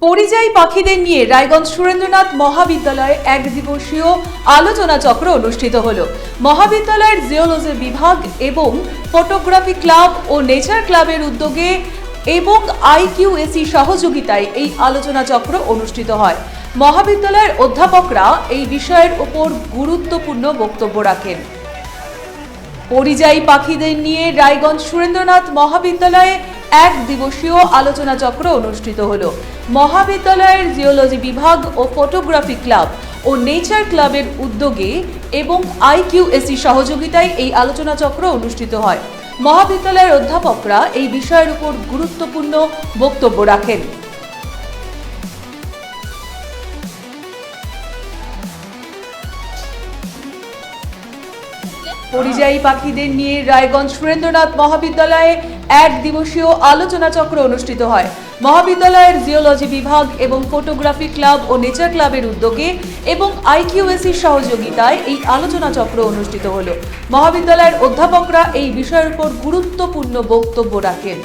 পরিযায়ী পাখিদের নিয়ে রায়গঞ্জ সুরেন্দ্রনাথ মহাবিদ্যালয়ে এক দিবসীয় আলোচনা চক্র অনুষ্ঠিত হলো। মহাবিদ্যালয়ের জিওলজি বিভাগ এবং ফটোগ্রাফি ক্লাব ও নেচার ক্লাবের উদ্যোগে এবং IQAC সহযোগিতায় এই আলোচনা চক্র অনুষ্ঠিত হয়। মহাবিদ্যালয়ের অধ্যাপকরা এই বিষয়ের উপর গুরুত্বপূর্ণ বক্তব্য রাখেন। পরিযায়ী পাখিদের নিয়ে রায়গঞ্জ সুরেন্দ্রনাথ মহাবিদ্যালয়ে এক দিবসীয় আলোচনা চক্র অনুষ্ঠিত হলো। মহাবিদ্যালয়ের জিওলজি বিভাগ ও ফটোগ্রাফি ক্লাব ও নেচার ক্লাবের উদ্যোগে এবং IQAC সহযোগিতায় এই আলোচনা চক্র অনুষ্ঠিত হয়। মহাবিদ্যালয়ের অধ্যাপকরা এই বিষয়ের উপর গুরুত্বপূর্ণ বক্তব্য রাখেন। পরিযায়ী পাখিদের নিয়ে রায়গঞ্জ সুরেন্দ্রনাথ মহাবিদ্যালয়ে এক দিবসীয় আলোচনা চক্র অনুষ্ঠিত হয়। মহাবিদ্যালয়ের জিওলজি বিভাগ এবং ফটোগ্রাফি ক্লাব ও নেচার ক্লাবের উদ্যোগে এবং IQAC সহযোগিতায় এই আলোচনা চক্র অনুষ্ঠিত হলো। মহাবিদ্যালয়ের অধ্যাপকরা এই বিষয়ের উপর গুরুত্বপূর্ণ বক্তব্য রাখেন।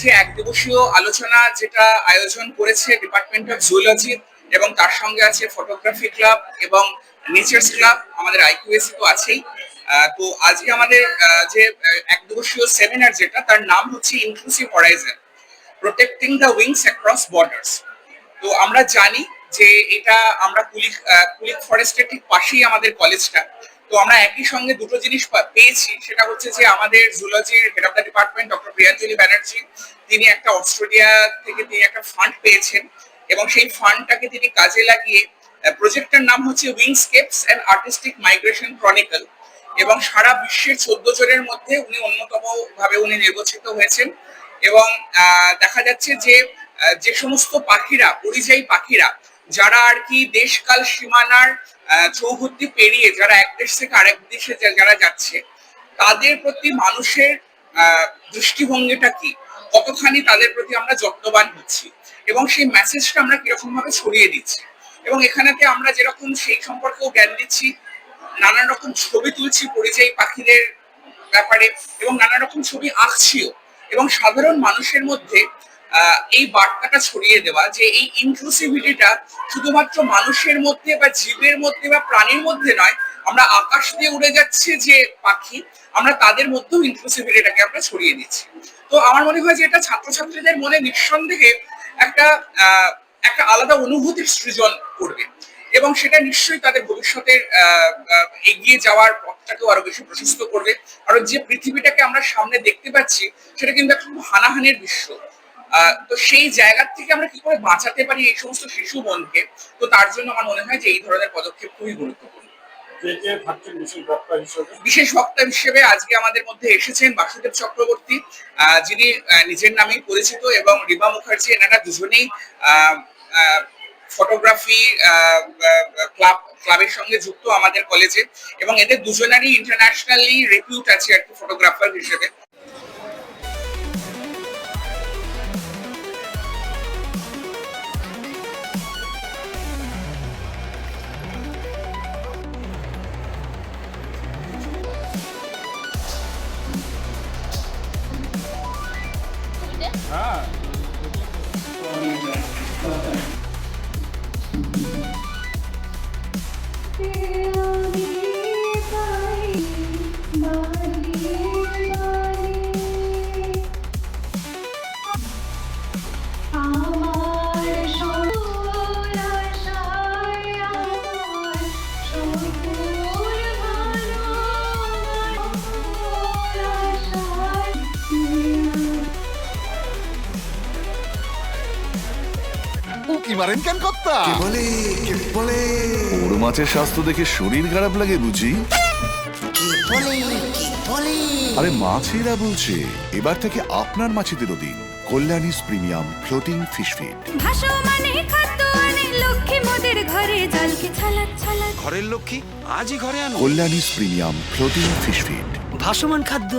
যে এক দিবসীয় আলোচনা যেটা আয়োজন করেছে ডিপার্টমেন্ট অফ জুলজি এবং তার সঙ্গে আছে ফটোগ্রাফি ক্লাব এবং নেচার্স ক্লাব, আমাদের IQAC তো আছেই। তো আজকে আমাদের যে এক দিবসীয় সেমিনার যেটা তার নাম হচ্ছে inclusive Horizon protecting the wings across borders. তো আমরা জানি যে এটা আমরা কুলিক ফরেস্টের ঠিক পাশেই আমাদের কলেজটা। তো আমরা একই সঙ্গে দুটো জিনিস পেয়েছি, সেটা হচ্ছে যে আমাদের জুলজির head of the department doctor Priyanjali Banerjee, তিনি একটা অস্ট্রেলিয়া থেকে তিনি একটা ফান্ড পেয়েছেন এবং সেই ফান্ডটাকে তিনি কাজে লাগিয়ে প্রজেক্টটার নাম হচ্ছে উইংস্কেপস অ্যান্ড আর্টিস্টিক মাইগ্রেশন ক্রনিকল, এবং সারা বিশ্বের 14 জনের মধ্যে উনি অন্যতম ভাবে উনি নির্বাচিত হয়েছেন। এবং দেখা যাচ্ছে যে যে সমস্ত পাখিরা, পরিযায়ী পাখিরা যারা আর কি দেশকাল সীমানার চৌহদ্দি পেরিয়ে যারা এক দেশ থেকে আরেক দেশে যারা যাচ্ছে, তাদের প্রতি মানুষের দৃষ্টিভঙ্গিটা কি, কতখানি তাদের প্রতি আমরা যত্নবান হচ্ছি এবং সেই মেসেজটা আমরা কিরকম ভাবে ছড়িয়ে দিচ্ছি। এবং এখানেতে আমরা যেরকম সেই সম্পর্কেও জ্ঞান দিচ্ছি, নানান রকম ছবি তুলছি পরিযায়ী পাখিদের ব্যাপারে এবং নানান রকম ছবি আঁকছিও, এবং সাধারণ মানুষের মধ্যে এই বার্তাটা ছড়িয়ে দেওয়া যে এই ইনক্লুসিভিটিটা শুধুমাত্র মানুষের মধ্যে বা জীবের মধ্যে বা প্রাণীর মধ্যে নয়, আমরা আকাশ দিয়ে উড়ে যাচ্ছে যে পাখি, আমরা তাদের মধ্যেও ইনক্লুসিভিটিটাকে আমরা ছড়িয়ে দিচ্ছি। তো আমার মনে হয় যে এটা ছাত্রছাত্রীদের মনে নিঃসন্দেহে একটা একটা আলাদা অনুভূতির সৃজন করবে এবং সেটা নিশ্চয়ই তাদের ভবিষ্যতের এগিয়ে যাওয়ার পথটাকেও আরো বেশি প্রশস্ত করবে। কারণ যে পৃথিবীটাকে আমরা সামনে দেখতে পাচ্ছি সেটা কিন্তু একটা খুব হানাহানির বিশ্ব। তো সেই জায়গা থেকে আমরা কি করে বাঁচাতে পারি এই সমস্ত শিশু মনকে, তো তার জন্য আমার মনে হয় যে এই ধরনের পদক্ষেপ খুবই গুরুত্বপূর্ণ। বিশেষ বক্তা হিসেবে আজকে আমাদের মধ্যে এসেছেন বাসুদেব চক্রবর্তী, যিনি নিজের নামেই পরিচিত, এবং রিমা মুখার্জি। এনারা দুজনেই ফটোগ্রাফি ক্লাবের সঙ্গে যুক্ত আমাদের কলেজে, এবং এদের দুজনেরই ইন্টারন্যাশনালি রেপিউট আছে আর কি ফটোগ্রাফার হিসেবে। উকি মারেন কেন কর্তা? বলে কে বলে বড় মাছের স্বাস্থ্য দেখে শরীর খারাপ লাগে বুঝি? কে বলে কে বলে আরে মাছেরা বলছে, এবার থেকে আপনার মাছেদেরও দিন কল্যাণীস প্রিমিয়াম ফ্লোটিং ফিশ ফিড। ভাসমানে খাদ্য আনে লক্ষ্মী মোদের ঘরে জলকে ছলাৎ ছলাৎ। ঘরের লক্ষ্মী আজই ঘরে আনো। কল্যাণীস প্রিমিয়াম ফ্লোটিং ফিশ ফিড। ভাসমান খাদ্য